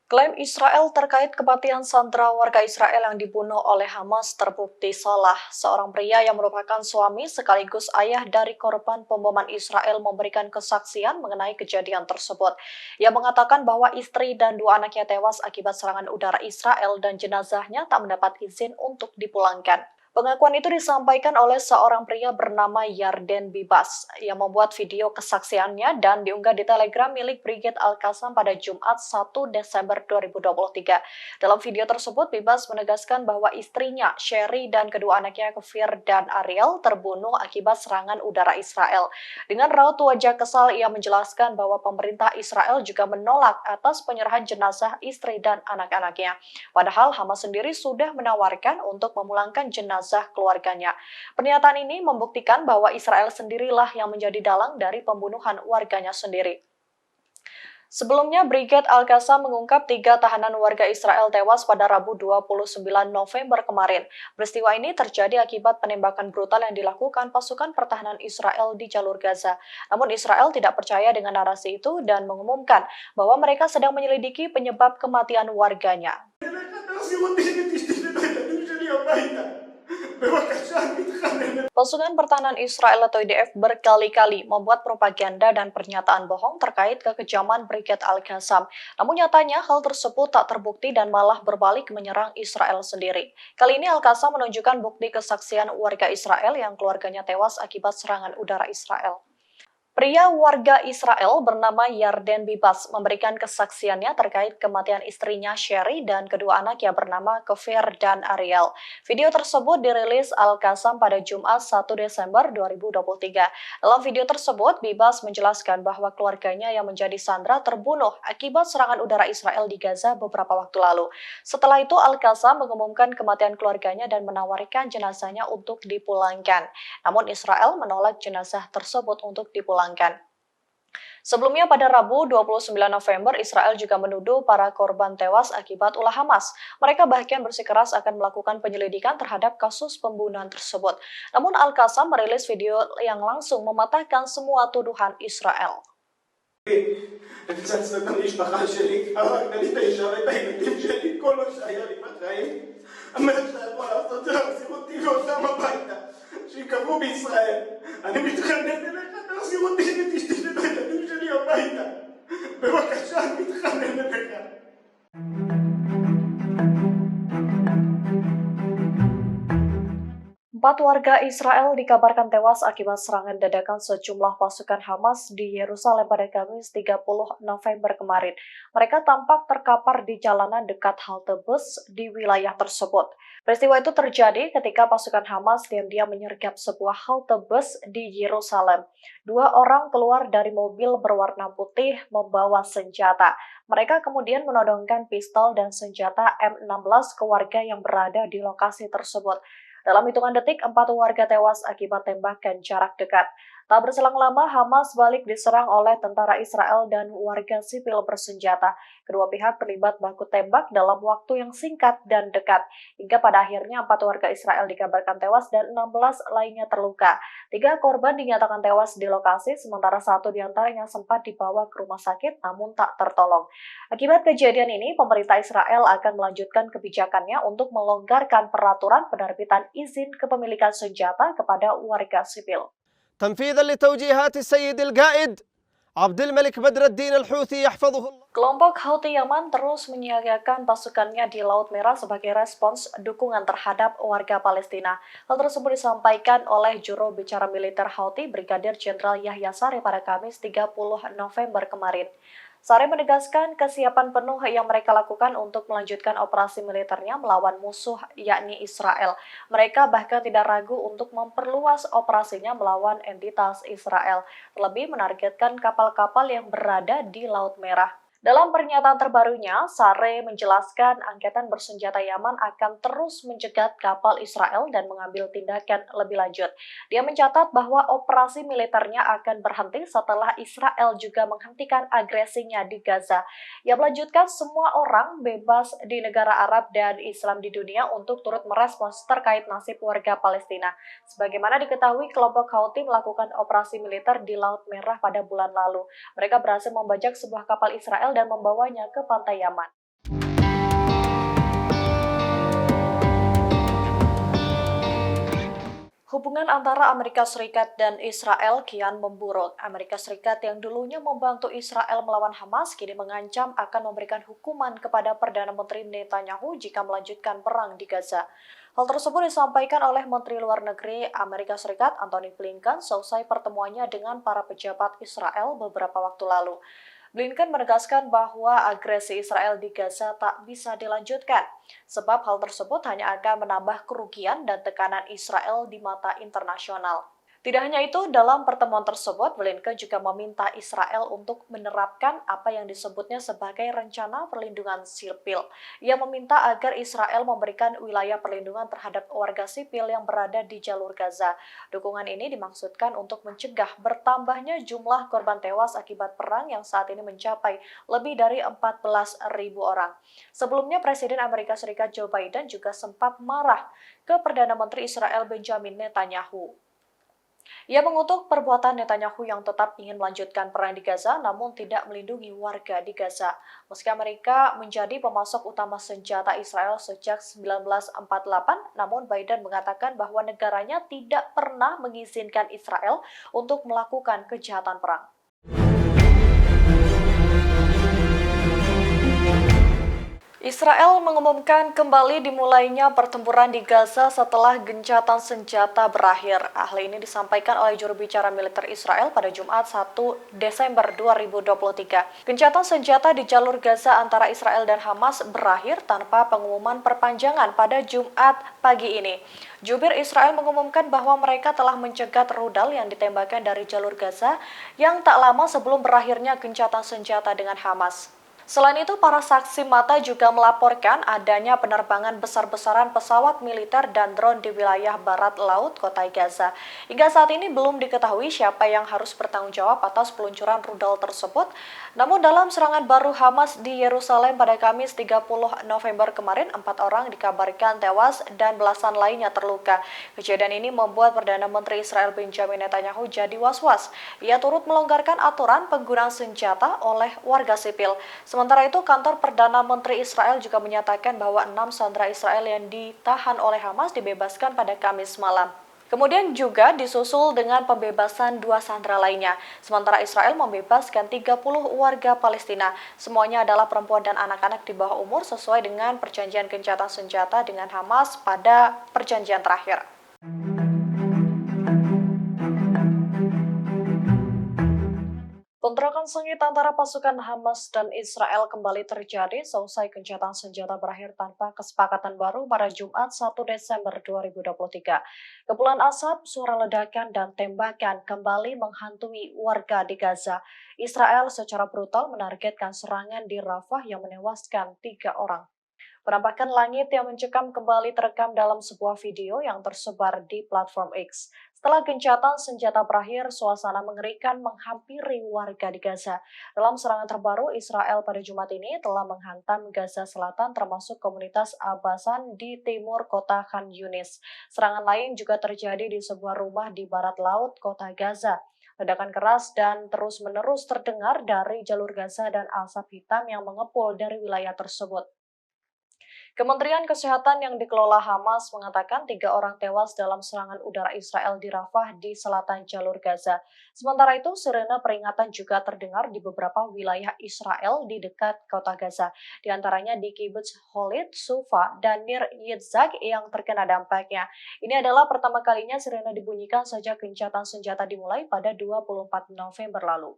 Klaim Israel terkait kematian sandera warga Israel yang dibunuh oleh Hamas terbukti salah. Seorang pria yang merupakan suami sekaligus ayah dari korban pemboman Israel memberikan kesaksian mengenai kejadian tersebut. Ia mengatakan bahwa istri dan dua anaknya tewas akibat serangan udara Israel dan jenazahnya tak mendapat izin untuk dipulangkan. Pengakuan itu disampaikan oleh seorang pria bernama Yarden Bibas yang membuat video kesaksiannya dan diunggah di Telegram milik Brigade Al-Qassam pada Jumat 1 Desember 2023. Dalam video tersebut, Bibas menegaskan bahwa istrinya, Sherry, dan kedua anaknya, Kfir dan Ariel, terbunuh akibat serangan udara Israel. Dengan raut wajah kesal, ia menjelaskan bahwa pemerintah Israel juga menolak atas penyerahan jenazah istri dan anak-anaknya. Padahal Hamas sendiri sudah menawarkan untuk memulangkan jenazah keluarganya. Pernyataan ini membuktikan bahwa Israel sendirilah yang menjadi dalang dari pembunuhan warganya sendiri. Sebelumnya, Brigade Al-Qassam mengungkap 3 tahanan warga Israel tewas pada Rabu 29 November kemarin. Peristiwa ini terjadi akibat penembakan brutal yang dilakukan pasukan pertahanan Israel di jalur Gaza. Namun Israel tidak percaya dengan narasi itu dan mengumumkan bahwa mereka sedang menyelidiki penyebab kematian warganya. Pasukan pertahanan Israel atau IDF berkali-kali membuat propaganda dan pernyataan bohong terkait kekejaman Brigade Al-Qassam. Namun nyatanya hal tersebut tak terbukti dan malah berbalik menyerang Israel sendiri. Kali ini Al-Qassam menunjukkan bukti kesaksian warga Israel yang keluarganya tewas akibat serangan udara Israel. Pria warga Israel bernama Yarden Bibas memberikan kesaksiannya terkait kematian istrinya Sherry dan kedua anaknya bernama Kfir dan Ariel. Video tersebut dirilis Al-Qassam pada Jumat 1 Desember 2023. Dalam video tersebut, Bibas menjelaskan bahwa keluarganya yang menjadi sandera terbunuh akibat serangan udara Israel di Gaza beberapa waktu lalu. Setelah itu, Al-Qassam mengumumkan kematian keluarganya dan menawarkan jenazahnya untuk dipulangkan. Namun Israel menolak jenazah tersebut untuk dipulangkan. Sebelumnya pada Rabu 29 November, Israel juga menuduh para korban tewas akibat ulah Hamas. Mereka bahkan bersikeras akan melakukan penyelidikan terhadap kasus pembunuhan tersebut. Namun Al-Qassam merilis video yang langsung mematahkan semua tuduhan Israel. Empat warga Israel dikabarkan tewas akibat serangan dadakan sejumlah pasukan Hamas di Yerusalem pada Kamis 30 November kemarin. Mereka tampak terkapar di jalanan dekat halte bus di wilayah tersebut. Peristiwa itu terjadi ketika pasukan Hamas diam-diam menyergap sebuah halte bus di Yerusalem. 2 orang keluar dari mobil berwarna putih membawa senjata. Mereka kemudian menodongkan pistol dan senjata M16 ke warga yang berada di lokasi tersebut. Dalam hitungan detik, 4 warga tewas akibat tembakan jarak dekat. Tak berselang lama, Hamas balik diserang oleh tentara Israel dan warga sipil bersenjata. Kedua pihak terlibat baku tembak dalam waktu yang singkat dan dekat. Hingga pada akhirnya 4 warga Israel dikabarkan tewas dan 16 lainnya terluka. 3 korban dinyatakan tewas di lokasi, sementara 1 diantaranya sempat dibawa ke rumah sakit namun tak tertolong. Akibat kejadian ini, pemerintah Israel akan melanjutkan kebijakannya untuk melonggarkan peraturan penerbitan izin kepemilikan senjata kepada warga sipil. تنفيذا لتوجيهات السيد القائد عبد الملك بدر الدين الحوثي يحفظه الله. Kelompok Houthi Yaman terus menyiagakan pasukannya di Laut Merah sebagai respons dukungan terhadap warga Palestina. Hal tersebut disampaikan oleh juru bicara militer Houthi, Brigadir Jenderal Yahya Saree pada Kamis 30 November kemarin. Saree menegaskan kesiapan penuh yang mereka lakukan untuk melanjutkan operasi militernya melawan musuh yakni Israel. Mereka bahkan tidak ragu untuk memperluas operasinya melawan entitas Israel, terlebih menargetkan kapal-kapal yang berada di Laut Merah. Dalam pernyataan terbarunya, Saree menjelaskan angkatan bersenjata Yaman akan terus mencegat kapal Israel dan mengambil tindakan lebih lanjut. Dia mencatat bahwa operasi militernya akan berhenti setelah Israel juga menghentikan agresinya di Gaza. Ia melanjutkan semua orang bebas di negara Arab dan Islam di dunia untuk turut merespons terkait nasib warga Palestina. Sebagaimana diketahui, kelompok Houthi melakukan operasi militer di Laut Merah pada bulan lalu. Mereka berhasil membajak sebuah kapal Israel dan membawanya ke pantai Yaman. Hubungan antara Amerika Serikat dan Israel kian memburuk. Amerika Serikat yang dulunya membantu Israel melawan Hamas kini mengancam akan memberikan hukuman kepada Perdana Menteri Netanyahu jika melanjutkan perang di Gaza. Hal tersebut disampaikan oleh Menteri Luar Negeri Amerika Serikat Antony Blinken seusai pertemuannya dengan para pejabat Israel beberapa waktu lalu. Blinken menegaskan bahwa agresi Israel di Gaza tak bisa dilanjutkan, sebab hal tersebut hanya akan menambah kerugian dan tekanan Israel di mata internasional. Tidak hanya itu, dalam pertemuan tersebut, Blinken juga meminta Israel untuk menerapkan apa yang disebutnya sebagai rencana perlindungan sipil. Ia meminta agar Israel memberikan wilayah perlindungan terhadap warga sipil yang berada di jalur Gaza. Dukungan ini dimaksudkan untuk mencegah bertambahnya jumlah korban tewas akibat perang yang saat ini mencapai lebih dari 14.000 orang. Sebelumnya, Presiden Amerika Serikat Joe Biden juga sempat marah ke Perdana Menteri Israel Benjamin Netanyahu. Ia mengutuk perbuatan Netanyahu yang tetap ingin melanjutkan perang di Gaza namun tidak melindungi warga di Gaza. Meski Amerika menjadi pemasok utama senjata Israel sejak 1948, namun Biden mengatakan bahwa negaranya tidak pernah mengizinkan Israel untuk melakukan kejahatan perang. Israel mengumumkan kembali dimulainya pertempuran di Gaza setelah gencatan senjata berakhir. Hal ini disampaikan oleh juru bicara militer Israel pada Jumat 1 Desember 2023. Gencatan senjata di jalur Gaza antara Israel dan Hamas berakhir tanpa pengumuman perpanjangan pada Jumat pagi ini. Jubir Israel mengumumkan bahwa mereka telah mencegat rudal yang ditembakkan dari jalur Gaza yang tak lama sebelum berakhirnya gencatan senjata dengan Hamas. Selain itu, para saksi mata juga melaporkan adanya penerbangan besar-besaran pesawat militer dan drone di wilayah barat laut kota Gaza. Hingga saat ini belum diketahui siapa yang harus bertanggung jawab atas peluncuran rudal tersebut. Namun dalam serangan baru Hamas di Yerusalem pada Kamis 30 November kemarin, 4 orang dikabarkan tewas dan belasan lainnya terluka. Kejadian ini membuat Perdana Menteri Israel Benjamin Netanyahu jadi was-was. Ia turut melonggarkan aturan penggunaan senjata oleh warga sipil. Sementara itu, kantor Perdana Menteri Israel juga menyatakan bahwa 6 sandera Israel yang ditahan oleh Hamas dibebaskan pada Kamis malam. Kemudian juga disusul dengan pembebasan 2 sandera lainnya. Sementara Israel membebaskan 30 warga Palestina. Semuanya adalah perempuan dan anak-anak di bawah umur sesuai dengan perjanjian gencatan senjata dengan Hamas pada perjanjian terakhir. Bentrokan sengit antara pasukan Hamas dan Israel kembali terjadi seusai gencatan senjata berakhir tanpa kesepakatan baru pada Jumat 1 Desember 2023. Kepulan asap, suara ledakan, dan tembakan kembali menghantui warga di Gaza. Israel secara brutal menargetkan serangan di Rafah yang menewaskan 3 orang. Penampakan langit yang mencekam kembali terekam dalam sebuah video yang tersebar di platform X. Setelah gencatan senjata berakhir, suasana mengerikan menghampiri warga di Gaza. Dalam serangan terbaru, Israel pada Jumat ini telah menghantam Gaza Selatan termasuk komunitas Abasan di timur kota Khan Yunis. Serangan lain juga terjadi di sebuah rumah di barat laut kota Gaza. Ledakan keras dan terus-menerus terdengar dari jalur Gaza dan asap hitam yang mengepul dari wilayah tersebut. Kementerian Kesehatan yang dikelola Hamas mengatakan 3 orang tewas dalam serangan udara Israel di Rafah di selatan jalur Gaza. Sementara itu, sirene peringatan juga terdengar di beberapa wilayah Israel di dekat kota Gaza, di antaranya di Kibbutz Holid, Sufa, dan Nir Yitzhak yang terkena dampaknya. Ini adalah pertama kalinya sirene dibunyikan sejak gencatan senjata dimulai pada 24 November lalu.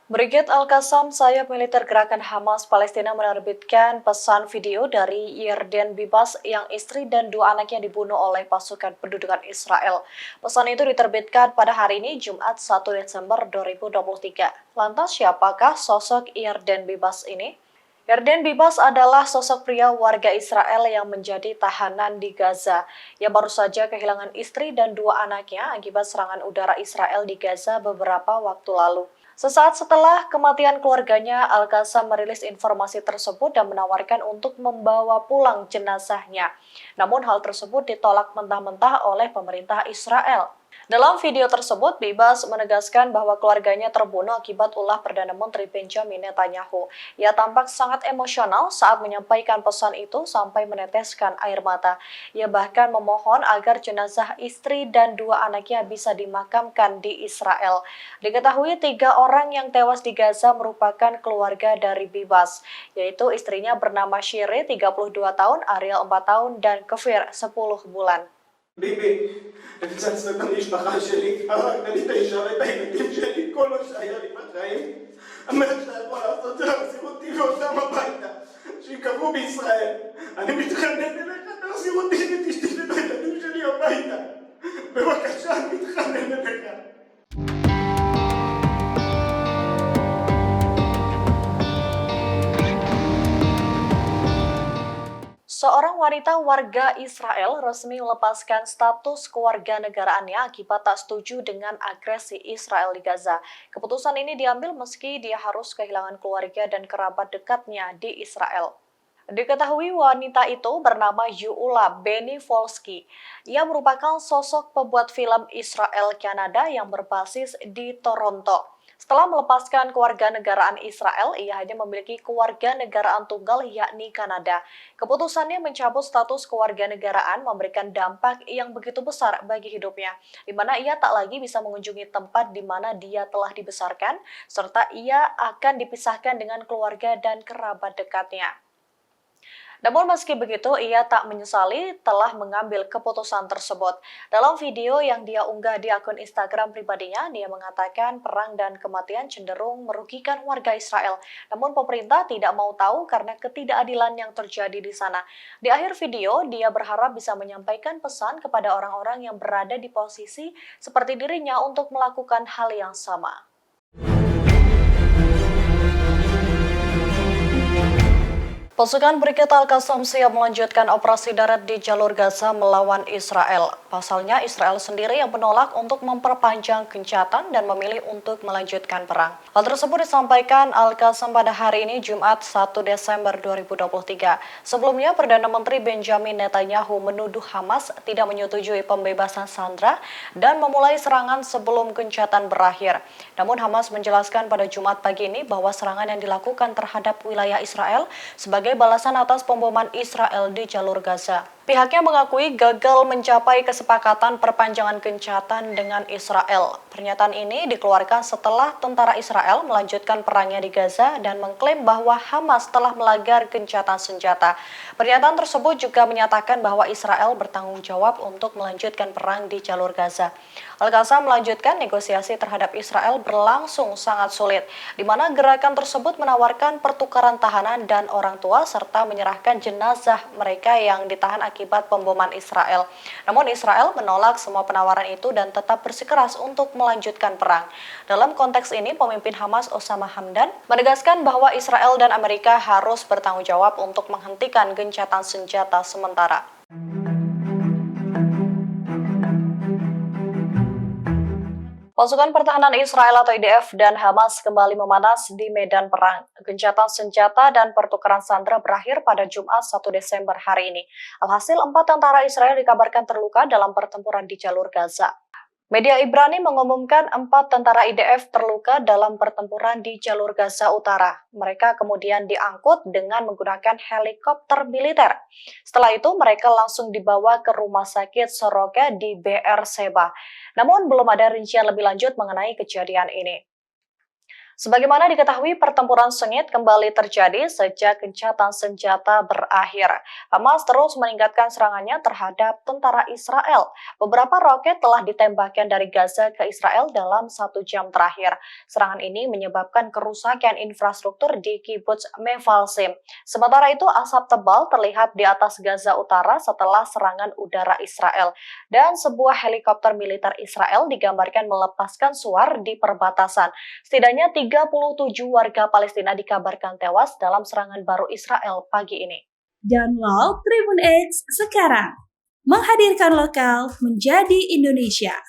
Brigade Al-Qassam, sayap militer gerakan Hamas Palestina menerbitkan pesan video dari Yarden Bibas yang istri dan 2 anaknya dibunuh oleh pasukan pendudukan Israel. Pesan itu diterbitkan pada hari ini, Jumat 1 Desember 2023. Lantas siapakah sosok Yarden Bibas ini? Yarden Bibas adalah sosok pria warga Israel yang menjadi tahanan di Gaza, yang baru saja kehilangan istri dan 2 anaknya akibat serangan udara Israel di Gaza beberapa waktu lalu. Sesaat setelah kematian keluarganya, Al-Qassam merilis informasi tersebut dan menawarkan untuk membawa pulang jenazahnya. Namun hal tersebut ditolak mentah-mentah oleh pemerintah Israel. Dalam video tersebut, Bibas menegaskan bahwa keluarganya terbunuh akibat ulah Perdana Menteri Benjamin Netanyahu. Ia tampak sangat emosional saat menyampaikan pesan itu sampai meneteskan air mata. Ia bahkan memohon agar jenazah istri dan 2 anaknya bisa dimakamkan di Israel. Diketahui 3 orang yang tewas di Gaza merupakan keluarga dari Bibas, yaitu istrinya bernama Shiri 32 tahun, Ariel 4 tahun, dan Kefir 10 bulan. ביבי, הפצצת את המשפחה שלי, הרגת לי את האישה ואת הילדים שלי, כל מה שהיה לי בחיים. מה שאתה יכול לעשות זה להחזיר אותי ואותם הביתה, שיקבעו בישראל. אני מתחנן אליך, תחזיר אותי ואת אשתי ואת הילדים שלי הביתה. בבקשה, אני מתחנן אליך. Seorang wanita warga Israel resmi melepaskan status kewarganegaraannya akibat tak setuju dengan agresi Israel di Gaza. Keputusan ini diambil meski dia harus kehilangan keluarga dan kerabat dekatnya di Israel. Diketahui wanita itu bernama Yuula Benivolsky. Ia merupakan sosok pembuat film Israel Kanada yang berbasis di Toronto. Setelah melepaskan kewarganegaraan Israel, ia hanya memiliki kewarganegaraan tunggal yakni Kanada. Keputusannya mencabut status kewarganegaraan memberikan dampak yang begitu besar bagi hidupnya, di mana ia tak lagi bisa mengunjungi tempat di mana dia telah dibesarkan, serta ia akan dipisahkan dengan keluarga dan kerabat dekatnya. Namun meski begitu, ia tak menyesali telah mengambil keputusan tersebut. Dalam video yang dia unggah di akun Instagram pribadinya, dia mengatakan perang dan kematian cenderung merugikan warga Israel. Namun pemerintah tidak mau tahu karena ketidakadilan yang terjadi di sana. Di akhir video, dia berharap bisa menyampaikan pesan kepada orang-orang yang berada di posisi seperti dirinya untuk melakukan hal yang sama. Pasukan Brigade Al-Qassam siap melanjutkan operasi darat di jalur Gaza melawan Israel. Pasalnya, Israel sendiri yang menolak untuk memperpanjang gencatan dan memilih untuk melanjutkan perang. Hal tersebut disampaikan Al-Qassam pada hari ini, Jumat 1 Desember 2023. Sebelumnya, Perdana Menteri Benjamin Netanyahu menuduh Hamas tidak menyetujui pembebasan sandera dan memulai serangan sebelum gencatan berakhir. Namun, Hamas menjelaskan pada Jumat pagi ini bahwa serangan yang dilakukan terhadap wilayah Israel sebagai balasan atas pemboman Israel di jalur Gaza. Pihaknya mengakui gagal mencapai kesepakatan perpanjangan gencatan dengan Israel. Pernyataan ini dikeluarkan setelah tentara Israel melanjutkan perangnya di Gaza dan mengklaim bahwa Hamas telah melanggar gencatan senjata. Pernyataan tersebut juga menyatakan bahwa Israel bertanggung jawab untuk melanjutkan perang di jalur Gaza. Al-Qassam melanjutkan negosiasi terhadap Israel berlangsung sangat sulit, di mana gerakan tersebut menawarkan pertukaran tahanan dan orang tua serta menyerahkan jenazah mereka yang ditahan akibat pemboman Israel. Namun Israel menolak semua penawaran itu dan tetap bersikeras untuk melanjutkan perang. Dalam konteks ini, pemimpin Hamas Osama Hamdan menegaskan bahwa Israel dan Amerika harus bertanggung jawab untuk menghentikan gencatan senjata sementara. Pasukan pertahanan Israel atau IDF dan Hamas kembali memanas di medan perang. Gencatan senjata dan pertukaran sandera berakhir pada Jumat 1 Desember hari ini. Alhasil 4 tentara Israel dikabarkan terluka dalam pertempuran di jalur Gaza. Media Ibrani mengumumkan 4 tentara IDF terluka dalam pertempuran di jalur Gaza Utara. Mereka kemudian diangkut dengan menggunakan helikopter militer. Setelah itu mereka langsung dibawa ke rumah sakit Soroka di Be'er-Sheba. Namun belum ada rincian lebih lanjut mengenai kejadian ini. Sebagaimana diketahui, pertempuran sengit kembali terjadi sejak gencatan senjata berakhir. Hamas terus meningkatkan serangannya terhadap tentara Israel. Beberapa roket telah ditembakkan dari Gaza ke Israel dalam 1 jam terakhir. Serangan ini menyebabkan kerusakan infrastruktur di Kibbutz Mevalsim. Sementara itu, asap tebal terlihat di atas Gaza Utara setelah serangan udara Israel. Dan sebuah helikopter militer Israel digambarkan melepaskan suar di perbatasan. Setidaknya 37 warga Palestina dikabarkan tewas dalam serangan baru Israel pagi ini. Download Tribun X sekarang, menghadirkan lokal menjadi Indonesia.